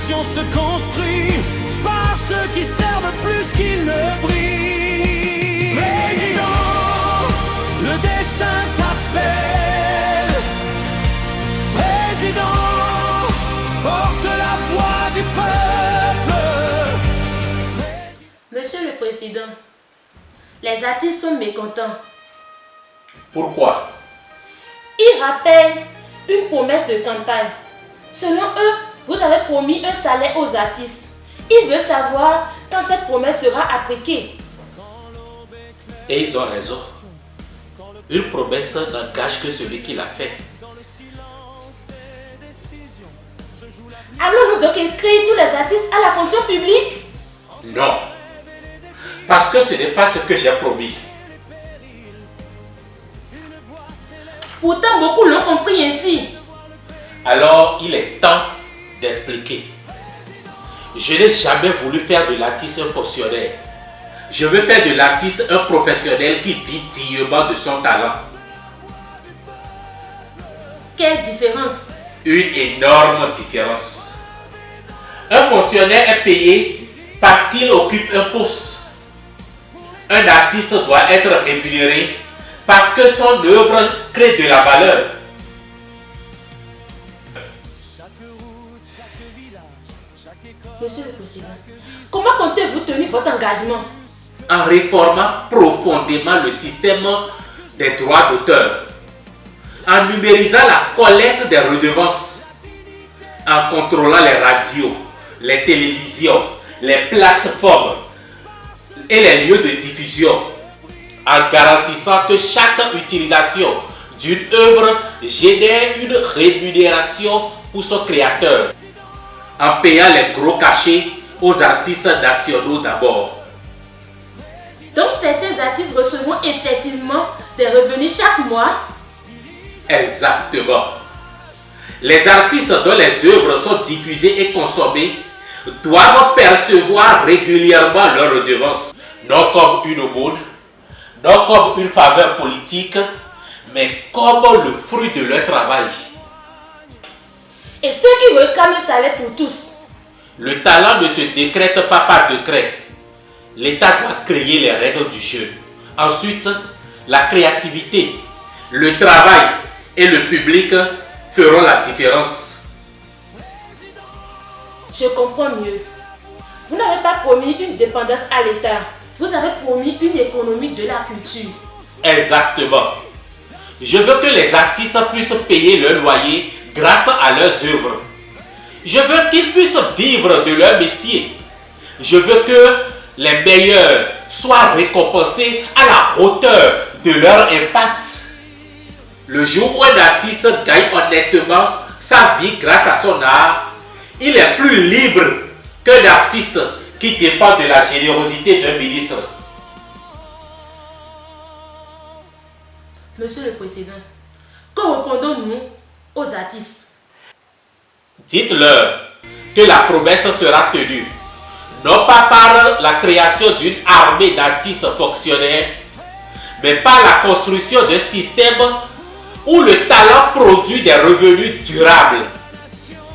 nation se construit par ceux qui servent plus qu'ils ne brillent. Président, le destin t'appelle. Président, porte la voix du peuple. Monsieur le Président, les artistes sont mécontents. Pourquoi? Ils rappellent une promesse de campagne. Selon eux, vous avez promis un salaire aux artistes. Ils veulent savoir quand cette promesse sera appliquée. Et ils ont raison. Une promesse n'engage que celui qui l'a fait. Allons-nous donc inscrire tous les artistes à la fonction publique? Non. Parce que ce n'est pas ce que j'ai promis. Pourtant, beaucoup l'ont compris ainsi. Alors, il est temps d'expliquer. Je n'ai jamais voulu faire de l'artiste un fonctionnaire. Je veux faire de l'artiste un professionnel qui vit dignement de son talent. Quelle différence? Une énorme différence. Un fonctionnaire est payé parce qu'il occupe un poste. Un artiste doit être rémunéré parce que son œuvre crée de la valeur. Monsieur le Président, comment comptez-vous tenir votre engagement? En réformant profondément le système des droits d'auteur, en numérisant la collecte des redevances, en contrôlant les radios, les télévisions, les plateformes et les lieux de diffusion, en garantissant que chaque utilisation d'une œuvre génère une rémunération pour son créateur, en payant les gros cachets aux artistes nationaux d'abord. Donc certains artistes recevront effectivement des revenus chaque mois? Exactement. Les artistes dont les œuvres sont diffusées et consommées doivent percevoir régulièrement leurs redevances, non comme une aumône, non comme une faveur politique, mais comme le fruit de leur travail. Et ceux qui réclament le salaire pour tous? Le talent ne se décrète pas par décret. L'État doit créer les règles du jeu. Ensuite, la créativité, le travail et le public feront la différence. Je comprends mieux. Vous n'avez pas promis une dépendance à l'État. Vous avez promis une économie de la culture. Exactement. Je veux que les artistes puissent payer leur loyer grâce à leurs œuvres. Je veux qu'ils puissent vivre de leur métier. Je veux que les meilleurs soient récompensés à la hauteur de leur impact. Le jour où un artiste gagne honnêtement sa vie grâce à son art, il est plus libre qu'un artiste qui dépend de la générosité d'un ministre. Monsieur le Président, que répondons-nous aux artistes? Dites-leur que la promesse sera tenue, non pas par la création d'une armée d'artistes fonctionnaires, mais par la construction d'un système où le talent produit des revenus durables.